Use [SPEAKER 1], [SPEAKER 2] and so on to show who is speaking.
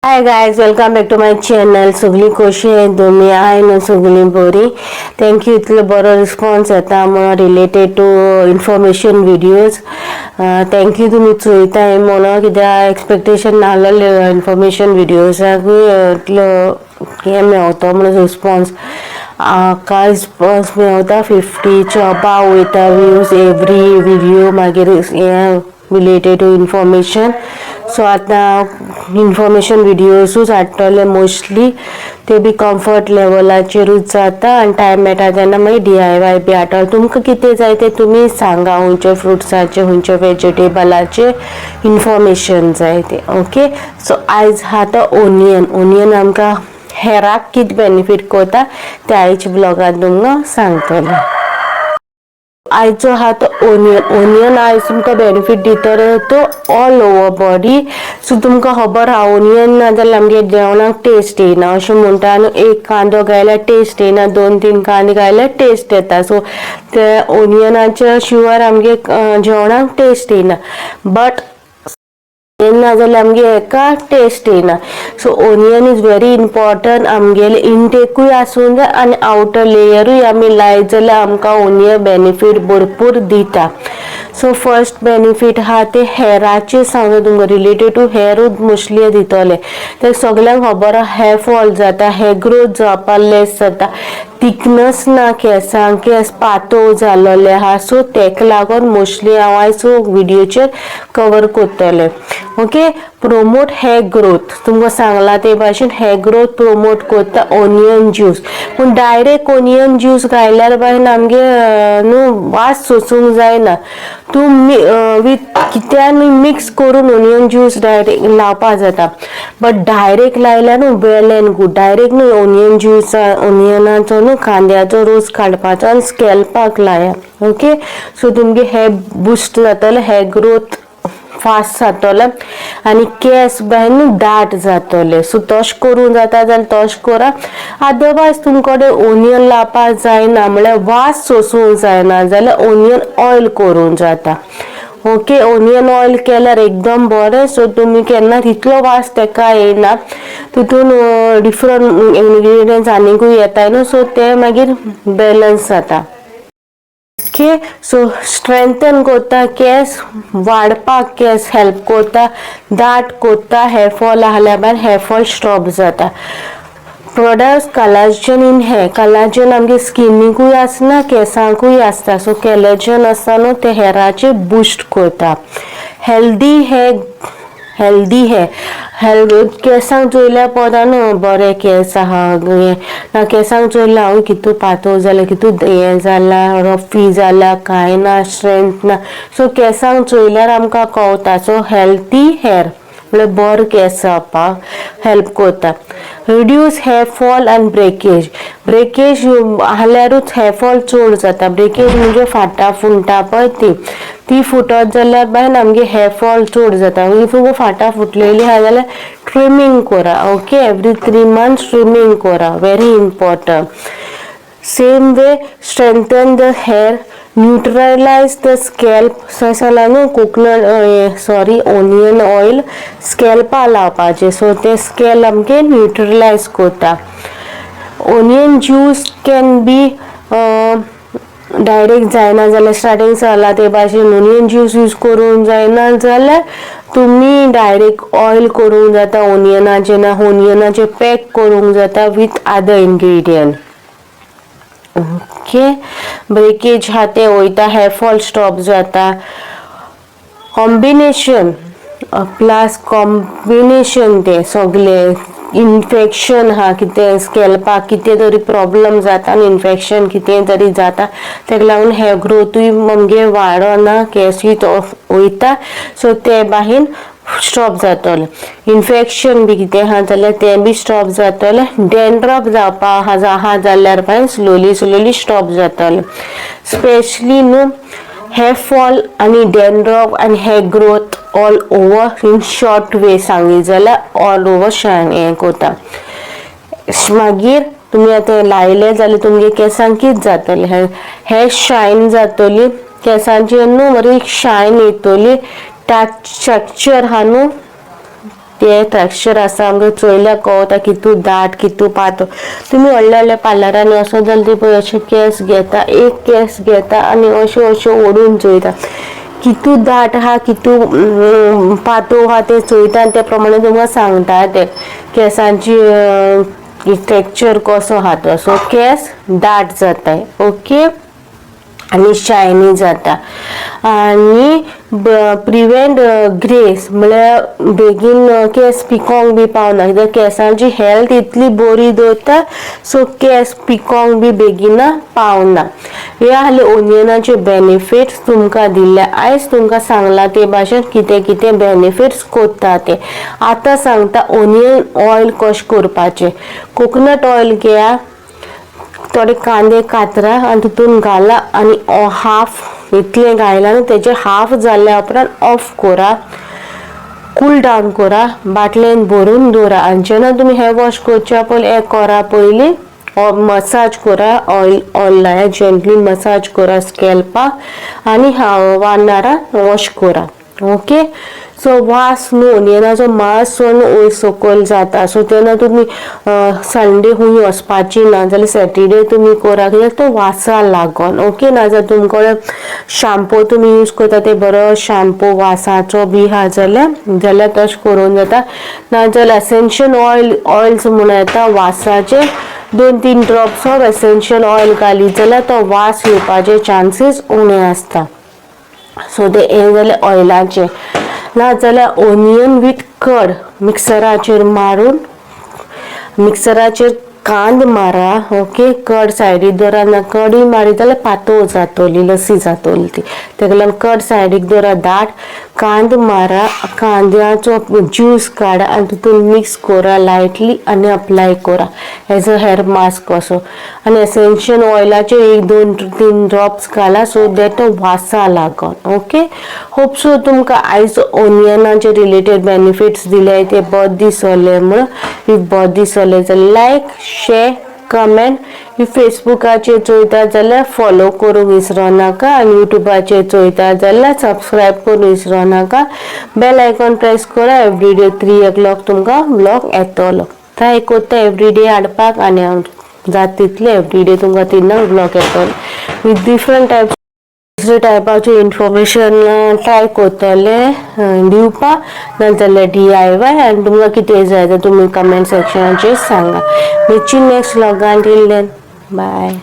[SPEAKER 1] Hi guys, welcome back to my channel. सगळी कशी आहे तुम्ही? आहे ना सगळी बरी? थँक्यू. इतलं बरं रिस्पॉन्स येता मग related to information videos. Thank you तुम्ही चोयताय म्हणून कित्याक एक्सपेक्टेशन नासलेले इन्फॉर्मेशन व्हिडिओजाक इतलो हें मेळता म्हणून रिस्पॉन्स कांय रिस्पॉन्स मेळता 50च्या अबाव वयता व्ह्यूज एवरी व्हिडिओ मागीर हें रिलेटेड टू इन्फॉर्मेशन. सो आतां इन्फॉर्मेशन व्हिडिओसूच हाडटले मोस्टली. ते बी कम्फर्ट लेवलाचेरूच जाता आनी टायम मेळटा तेन्ना मागीर DIY बी हाडटले. तुमकां कितें जाय तें तुमी सांगा. खंयच्या फ्रुट्साचें खंयच्या वेजिटेबलाचें इन्फॉर्मेशन जाय तें. ओके. सो आयज हा तो ओनियन आमकां हेराक कितें बेनिफीट करता तें आयच्या ब्लॉगान तुमकां सांगतलें. आयचो हा तो ओनियन आयज तुमकां बेनिफीट दितलो तो ऑल ओवर बॉडी. सो तुमकां खबर आहा ओनियन ना जाल्यार आमगे जेवणाक टेस्ट येना. अशें म्हणटा न्हू, एक कांदो घायल्यार टेस्ट येना, 2-3 कांदे घायल्यार टेस्ट येता. सो ते ओनियनाच्या शिवाय आमगे जेवणाक टेस्ट येना. बट ना जाल्यार आमगे हेका टेस्ट येना. So onion is very important. आमगेले इनटेकूय आसूं जाय आनी आउटर लेयरूय आमी लायत जाल्यार आमकां ओनियन बेनिफीट भरपूर दिता. सो फर्स्ट बेनिफीट हा ते हेराचे सांगता तुमकां. रिलेटेड टू हेरूच मोस्टली दितले. ते सगळ्यांक खबर आहा हेअर फॉल जाता, हेअर ग्रोथ जावपा लेस जाता, थिकनेस ना केंसांक, केंस पातळ जाल्ले आहा. सो तेका लागून मोस्टली हांव आयज व्हिडिओचेर कवर करतलें. ओके. प्रोमोट हेअर ग्रोथ तुमकां सांगला ते भाशेन हेअर ग्रोथ प्रोमोट करता ओनियन ज्यूस. पूण डायरेक्ट ओनियन ज्यूस घायल्यार बायन आमगे न्हू वास सोसूंक जायना. तूं विथ कित्यान मिक्स करून ओनियन ज्यूस डायरेक्ट लावपा जाता. बट डायरेक्ट लायल्यार न्हू वेल एंड गूड. डायरेक्ट न्हू ओनियन ज्यूस ओनियनाचो न्हू कांद्याचो रोस काडपाचो आनी स्कॅल्पाक लाया. ओके. सो तुमगे हेअर बूस्ट जातले, हेअर ग्रोथ फास्ट जातले आनी केस बायन दाट जातले. सो तशें करूं जाता जाल्यार तशें करा. अदरवायज तुमकडे ओनियन लावपा जायना म्हळ्यार वास सोसूंक जायना जाल्यार ओनियन ऑयल करूं जाता. ओके. ओनियन ऑयल केल्यार एकदम बरें. सो तुमी केन्ना तितलो वास तेका येना. तितून डिफरंट इन्ग्रेडियंट्स आनिकूय येताय न्हू. सो ते मागीर बॅलन्स जाता. ओके. सो स्ट्रेंथन करता केस, वाडपाक केस हेल्प करता, दाट करता. हेअर फॉल आसल्यार भायर हेअर फॉल स्टॉप जाता. Products collagen in hair. Collagen आमगे स्किनीकूय आसना केसांकूय आसता. सो कॉलाजन आसता न्हू ते हेअराचे बूस्ट करता. हेल्दी हेअर केसांक चोयल्यार पळयता न्हू बरे केस आहा. केसांक चोयल्यार हांव कितू पातळ जाल्या, कितू हें जाला, रफी जाला, कांय ना, स्ट्रेंथ ना. सो केसांक चोयल्यार आमकां कळटा. सो हेल्थी हेअर म्हळ्यार बरे केस जावपाक हेल्प करता. रिड्यूस हेअर फॉल आनी ब्रेकेज आसल्यारूच हेअर फॉल चड जाता. ब्रेकेज म्हणजे फाटां फुंटा पळय ती फुटत जाल्यार बायन आमगे हेअर फॉल चड जाता. इफ तुका फाटां फुटलेली आहा जाल्यार ट्रिमींग करा. ओके. एवरी 3 months ट्रिमींग करा. Very important. Same way strengthen the hair, neutralize the scalp. न्हू कोकोनट ओनियन ऑयल स्कॅल्पा लावपाचें. सो ते स्कॅल्प आमगे न्यूट्रलाइज करता. Onion juice can be direct जायना जाल्यार स्टार्टींग सांगला ते भाशेन ओनियन ज्यूस यूज करूंक जायना जाल्यार तुमी डायरेक्ट ऑयल करूंक जाता ओनियनाचें. ना ओनियनाचें पॅक करूंक जाता with other ingredient. Okay. Breakage हा ते वयता, हेअर फॉल स्टॉप जाता. कॉम्बिनेशन प्लस कॉम्बिनेशन ते सगळे इन्फेक्शन हा कितें स्कॅल्पाक कितें तरी प्रॉब्लम जाता आनी इन्फेक्शन कितें तरी जाता तेका लागून हेअर ग्रोथूय आमगे वाडना, केसूय वयता. सो ते भाशेन स्टॉप जातले. इन्फेक्शन बी कितें आहा जाल्यार तें बी स्टॉप जातले. डॅन्ड्रफ जावपा आहा जाल्यार भायर स्लोली स्टॉप जातले. स्पेशली न्हू हेअर फॉल आनी डॅन्ड्रफ आनी hair growth all over in short way सांगी जाल्यार ऑल ओवर शायन हें करता. मागीर तुमी आतां लायले जाल्यार तुमगे केसांक कितें जातलें हेअर शायन जातली. केसांचेर न्हू बरी शायन येतली. स्ट्रक्चर हा न्हू ते टेक्स्चर आसा आमकां चोयल्यार कळटा कितू दाट कितू पातळ. तुम्ही व्हडल्या पार्लरांनी असो जाल्यार ती पळय अशे केस घेता, एक केस घेता आनी अशे ओडून चोयता कितू दाट आहा कितू पातळ आहा ते चोयता आनी त्या प्रमाणे तुमकां सांगता ते केसांची टेक्स्चर कसो आहा तो. सो केस दाट जाताय ओके आणि शायनी जाता आणि प्रिवेंट ग्रेस म्हळ्यार बेगीन केस पिकोंक बी पावना कित्याक केसांची हेल्थ इतली बरी दवरता सो केस पिकोंक बी बेगीन पावना. हे आहले ओनियनाचे बेनिफिट्स तुमकां दिल्ले. आयज तुमकां सांगला ते भाशेन कितें कितें बेनिफिट्स कोत्ता ते. आतां सांगता ओनियन ऑयल कशें करपाचें. कोकोनट ऑयल घेया, थोडे कांदे कातरा आनी तितून घाला आनी हाफ इतलें घायला न्हू तेजे हाफ जाल्ल्या उपरांत ऑफ करा, कूल डावन करा, बाटलेन भरून दवरा आनी जेन्ना तुमी हेअर वॉश करच्या पयलीं हें करा पयलीं मसाज करा, ऑयल लाया जेंटली मसाज करा स्कॅल्पाक आनी 1 वरान वॉश करा ओके. सो वास न्हू ओनियनाचो मातसो वयर सकयल जाता सो तेन्ना तुमी संडे खूंय वचपाची ना जाल्यार सॅटरडे तुमी करा कित्याक तो वासा लागोन ओके. नाजाल्यार तुमकडे शॅम्पू तुमी यूज करता ते बरो शॅम्पू वासाचो बी आहा जाल्यार तशें करूंक जाता. नाजाल्यार एसेन्शियल ऑयल्स म्हणून येता वासाचे 2-3 ड्रॉप्स ऑफ एसेन्शियल ऑयल घाली जाल्यार तो वास येवपाचे चान्सीस उणे आसता. सो ते हे जाले ऑयलाचे. नाजाल्यार ओनियन विथ कड मिक्सराचेर मारून मिक्सराचेर कांद मारा ओके. कड सायडीक दवरा ना कडी मारी जाल्यार पातळ जातली लस्सी जातली ती. तेका लागून कड सायडीक दवरा दाट कांद मारा, कांद्याचो ज्यूस काडा आनी तितून मिक्स करा लायटली आनी अप्लाय करा एज अ हेअर मास्क असो. आनी एसेन्शियल ऑयलाचे 1-2-3 ड्रॉप्स घाला सो दॅट तो वासा लागोन ओके. होप सो तुमकां आयज ओनियनाचे रिलेटेड बेनिफिट्स दिले ते बरें दिसले म्हणून. इफ बरें दिसले जाल्यार लायक शेअर कमेंट. इफ फेसबुकाचेर चोयता जाल्यार फॉलो करूंक विसरो नाका आनी युट्यूबाचेर चोयता जाल्यार सबस्क्रायब करूंक विसरो नाका. बेल आयकॉन प्रेस करा. एवरीडे 3 o'clock तुमकां व्लॉग येतलो. ट्राय करता एवरीडे हाडपाक आनी हांव जात तितले एवरीडे तुमकां 3 व्लॉग येतलो विथ डिफरंट टायपाचे इन्फॉर्मेशन ट्राय करतले दिवपाक नाजाल्यार DIY आनी तुमकां कितें जाय तें तुमी कमेंट सेक्शनाचेर सांगा. मेची नेक्स्ट व्लॉगान टील देन बाय.